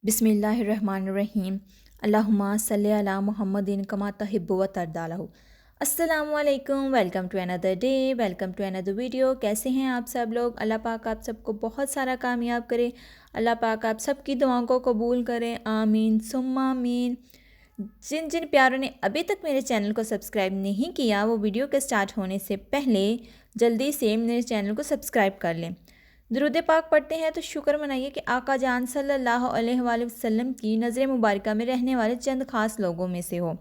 बिस्मिल्लाहिर्रहमानिर्रहीम। अल्लाहुम्मा सल्ली अला मुहम्मदिन कमा तहिब्बु व तरदालहु। अस्सलामु अलैकुम, welcome to another day, welcome to another video. कैसे हैं आप सब लोग? अल्लाह पाक आप सबको बहुत सारा कामयाब करे। अल्लाह पाक आप सबकी दुआओं को कबूल करें, आमीन सुम्मा आमीन। जिन जिन प्यारों ने अभी तक मेरे चैनल को सब्सक्राइब नहीं किया, वो वीडियो के स्टार्ट होने से पहले जल्दी से मेरे चैनल को सब्सक्राइब कर लें। दुरूद पाक पढ़ते हैं तो शुक्र मनाइए कि आका जान सल्लल्लाहु अलैहि वसल्लम की नज़र मुबारका में रहने वाले चंद खास लोगों में से हो।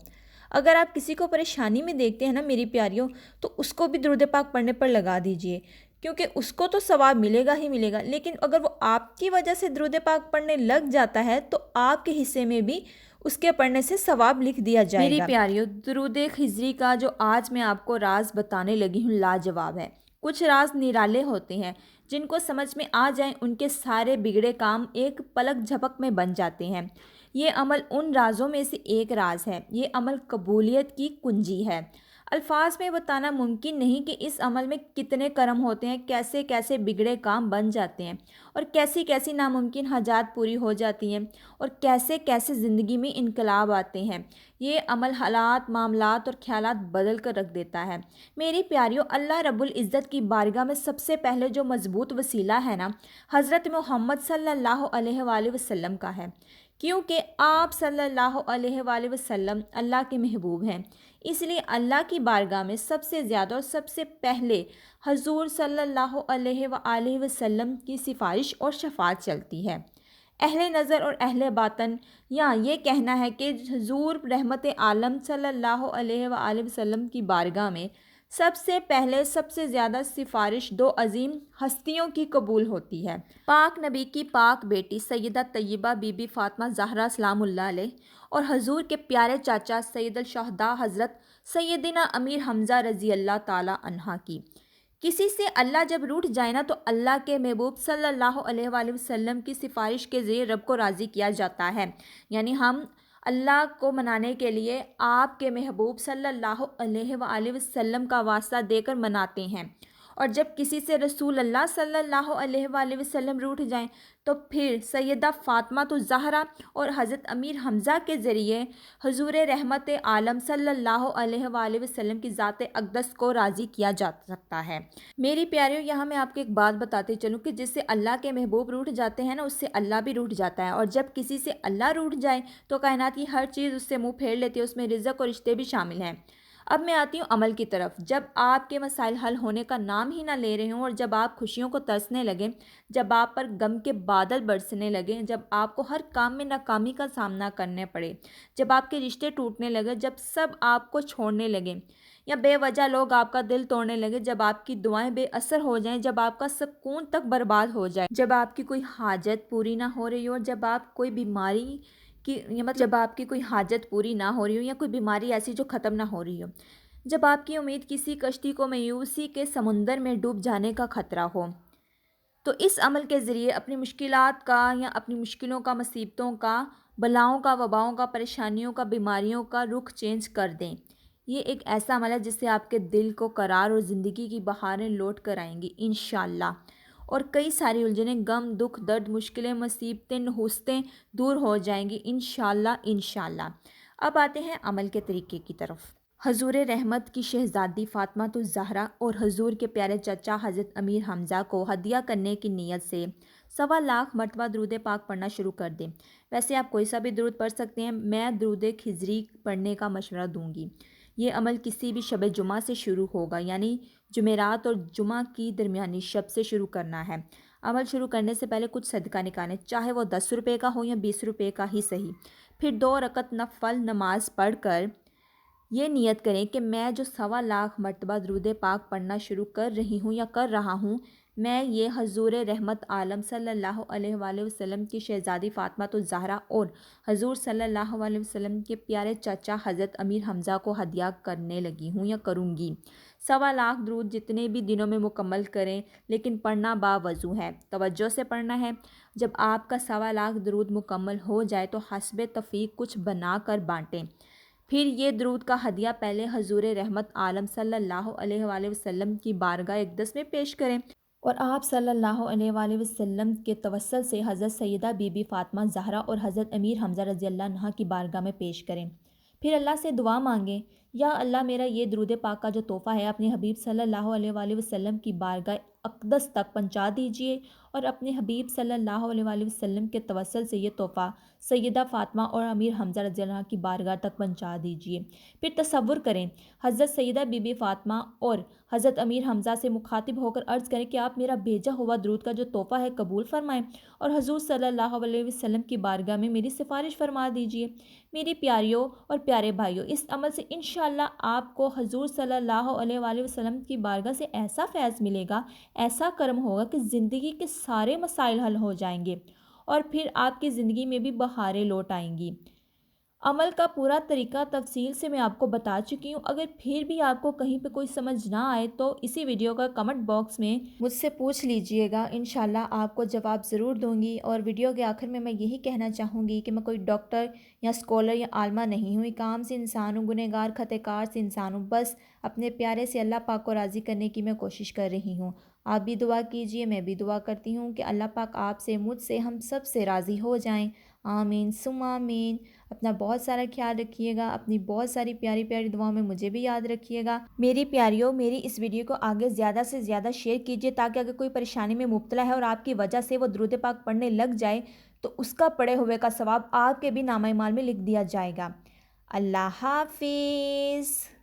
अगर आप किसी को परेशानी में देखते हैं ना मेरी प्यारियों, तो उसको भी दुरूद पाक पढ़ने पर लगा दीजिए, क्योंकि उसको तो सवाब मिलेगा ही मिलेगा, लेकिन अगर वो आपकी वजह से दुरूद पाक पढ़ने लग जाता है तो आपके हिस्से में भी उसके पढ़ने से सवाब लिख दिया जाएगा। मेरी प्यारियों, दुरूद खिजरी का जो आज मैं आपको राज बताने लगी हूँ लाजवाब है। कुछ राज निराले होते हैं, जिनको समझ में आ जाएं उनके सारे बिगड़े काम एक पलक झपक में बन जाते हैं। ये अमल उन राजों में से एक राज है। ये अमल कबूलियत की कुंजी है। अल्फाज में बताना मुमकिन नहीं कि इस अमल में कितने कर्म होते हैं, कैसे कैसे बिगड़े काम बन जाते हैं, और कैसी कैसी नामुमकिन हाजात पूरी हो जाती हैं, और कैसे कैसे ज़िंदगी में इनकलाब आते हैं। ये अमल हालात, मामलात और ख्यालात बदल कर रख देता है। मेरी प्यारियों, अल्लाह रब्बुल इज़्ज़त की बारगाह में सबसे पहले जो मजबूत वसीला है ना, हज़रत मोहम्मद सल्लल्लाहु अलैहि वसल्लम का है, क्योंकि आप सल्लल्लाहु अलैहि वसल्लम अल्लाह के महबूब हैं। इसलिए अल्लाह की बारगाह में सबसे ज़्यादा और सबसे पहले हजूर सल्लल्लाहु अलैहि वसल्लम की सिफारिश और शफाअत चलती है। अहले नज़र और अहले बातन या ये कहना है कि हजूर रहमत आलम सल्लल्लाहु अलैहि वसल्लम की बारगाह में सबसे पहले सबसे ज़्यादा सिफारिश दो अजीम हस्तियों की कबूल होती है। पाक नबी की पाक बेटी सैयदा तैयबा बीबी फ़ातिमा ज़हरा सलामुल्लाह अलैह और हजूर के प्यारे चाचा सैयद शहदा हज़रत सैयदिना अमीर हमज़ा रज़ी अल्लाह ताला अन्हा की। किसी से अल्लाह जब रूठ जाए ना, तो अल्लाह के महबूब सल्लल्लाहु अलैहि वसल्लम की सिफारिश के ज़रिए रब को राज़ी किया जाता है। यानी हम अल्लाह को मनाने के लिए आपके महबूब सल्लल्लाहु अलैहि वसल्लम का वास्ता देकर मनाते हैं। और जब किसी से रसूल अल्लाह सल्लल्लाहु अलैहि वसल्लम रूठ जाएं, तो फिर सैयदा फ़ातिमा तो ज़हरा और हज़रत अमीर हमज़ा के ज़रिए हजूर रहमत आलम सल्लल्लाहु अलैहि वसल्लम की ज़ात अक़दस को राज़ी किया जा सकता है। मेरी प्यारियों, यहाँ मैं आपको एक बात बताते चलूँ कि जिससे अल्लाह के महबूब रूठ जाते हैं ना, उससे अल्लाह भी रूठ जाता है। और जब किसी से अल्लाह रूठ जाए तो कायनात की हर चीज़ उससे मुँह फेर लेती है, उसमें रिज़्क़ और रिश्ते भी शामिल हैं। अब मैं आती हूँ अमल की तरफ। जब आपके मसाइल हल होने का नाम ही ना ले रहे हों, और जब आप खुशियों को तरसने लगें, जब आप पर गम के बादल बरसने लगें, जब आपको हर काम में नाकामी का सामना करने पड़े, जब आपके रिश्ते टूटने लगे, जब सब आपको छोड़ने लगें या बेवजह लोग आपका दिल तोड़ने लगे, जब आपकी दुआएं बेअसर हो जाएं, जब आपका सुकून तक बर्बाद हो जाए, जब आपकी कोई हाजत पूरी ना हो रही हो, और जब आप कोई बीमारी कि जब आपकी कोई हाजत पूरी ना हो रही हो, या कोई बीमारी ऐसी जो ख़त्म ना हो रही हो, जब आपकी उम्मीद किसी कश्ती को मायूसी के समुंदर में डूब जाने का ख़तरा हो, तो इस अमल के ज़रिए अपनी मुश्किलात का या अपनी मुश्किलों का, मुसीबतों का, बलाओं का, वबाओं का, परेशानियों का, बीमारियों का रुख चेंज कर दें। ये एक ऐसा अमल है जिससे आपके दिल को करार और ज़िंदगी की बहारें लौट कर आएंगी इंशाअल्लाह। और कई सारी उलझनें, गम, दुख, दर्द, मुश्किलें, मुसीबतें, नहुस्तें दूर हो जाएंगी इंशाअल्लाह इंशाअल्लाह। अब आते हैं अमल के तरीके की तरफ। हजूर रहमत की शहज़ादी फ़ातिमा तो ज़हरा और हजूर के प्यारे चचा हज़रत अमीर हमज़ा को हदिया करने की नीयत से 1.25 मरतबा दरूद पाक पढ़ना शुरू कर दें। वैसे आप कोई सा भी दरूद पढ़ सकते हैं, मैं दरूद खिजरी पढ़ने का मशवरा दूंगी। ये अमल किसी भी शब जुमा से शुरू होगा, यानी जुमेरात और जुमा की दरमियानी शब से शुरू करना है। अमल शुरू करने से पहले कुछ सदका निकालें, चाहे वो 10 रुपये का हो या 20 रुपये का ही सही। फिर 2 रकत नफल नमाज पढ़ कर ये नियत करें कि मैं जो 1.25 मरतबा दरूद पाक पढ़ना शुरू कर रही हूँ या कर रहा हूँ, मैं ये हजूर रहमत आलम सल्लल्लाहु अलैहि वसल्लम की शहज़ादी फ़ातिमा तो ज़हरा और हजूर सल्लल्लाहु अलैहि वसल्लम के प्यारे चाचा हज़रत अमीर हमज़ा को हदिया करने लगी हूँ या करूँगी। 1.25 दरूद जितने भी दिनों में मुकम्मल करें, लेकिन पढ़ना बावज़ू है, तवज्जो से पढ़ना है। जब आपका 1.25 दरूद मुकम्मल हो जाए तो हस्बे तफ़ीक कुछ बना कर बाँटें। फिर ये दरूद का हदिया पहले हजूर रहमत आलम सल्लल्लाहु अलैहि वसल्लम की बारगाह अक़दस में पेश करें। اور آپ صلی اللہ علیہ وآلہ وسلم کے توسل سے حضرت سیدہ بی بی فاطمہ زہرا اور حضرت امیر حمزہ رضی اللہ عنہ کی بارگاہ میں پیش کریں۔ پھر اللہ سے دعا مانگیں، یا اللہ میرا یہ درود پاک کا جو تحفہ ہے اپنے حبیب صلی اللہ علیہ وآلہ وسلم کی بارگاہ اقدس تک پہنچا دیجئے، اور اپنے حبیب صلی اللہ علیہ وآلہ وسلم کے توسل سے یہ تحفہ سیدہ فاطمہ اور امیر حمزہ رضی اللہ عنہ کی بارگاہ تک پہنچا دیجئے۔ پھر تصور کریں، حضرت سیدہ بی بی فاطمہ اور حضرت امیر حمزہ سے مخاطب ہو کر عرض کریں کہ آپ میرا بھیجا ہوا درود کا جو تحفہ ہے قبول فرمائیں، اور حضور صلی اللہ علیہ وسلم کی بارگاہ میں میری سفارش فرما دیجئے۔ میری پیاریوں اور پیارے بھائیوں، اس عمل سے انشاءاللہ آپ کو حضور صلی اللہ علیہ وآلہ وسلم کی بارگاہ سے ایسا فیض ملے گا، ایسا کرم ہوگا کہ زندگی کے سارے مسائل حل ہو جائیں گے، اور پھر آپ کی زندگی میں بھی بہاریں لوٹ آئیں گی۔ عمل کا پورا طریقہ تفصیل سے میں آپ کو بتا چکی ہوں۔ اگر پھر بھی آپ کو کہیں پہ کوئی سمجھ نہ آئے تو اسی ویڈیو کا کمنٹ باکس میں مجھ سے پوچھ لیجئے گا، انشاءاللہ آپ کو جواب ضرور دوں گی۔ اور ویڈیو کے آخر میں یہی کہنا چاہوں گی کہ میں کوئی ڈاکٹر یا اسکالر یا عالمہ نہیں ہوں، ایک عام سے انسان ہوں، گنہگار خطہ کار سے انسان ہوں، بس اپنے پیارے سے اللہ پاک کو راضی کرنے کی میں کوشش کر رہی ہوں۔ آپ بھی دعا کیجئے، میں بھی دعا کرتی ہوں کہ اللہ پاک آپ سے، مجھ سے، ہم سب سے راضی ہو جائیں۔ آمین ثم آمین۔ اپنا بہت سارا خیال رکھیے گا، اپنی بہت ساری پیاری پیاری دعاؤں میں مجھے بھی یاد رکھیے گا۔ میری پیاریوں، میری اس ویڈیو کو آگے زیادہ سے زیادہ شیئر کیجیے، تاکہ اگر کوئی پریشانی میں مبتلا ہے اور آپ کی وجہ سے وہ درود پاک پڑھنے لگ جائے تو اس کا پڑھے ہوئے کا ثواب آپ کے بھی نامہ اعمال میں لکھ دیا جائے گا۔ اللہ حافظ۔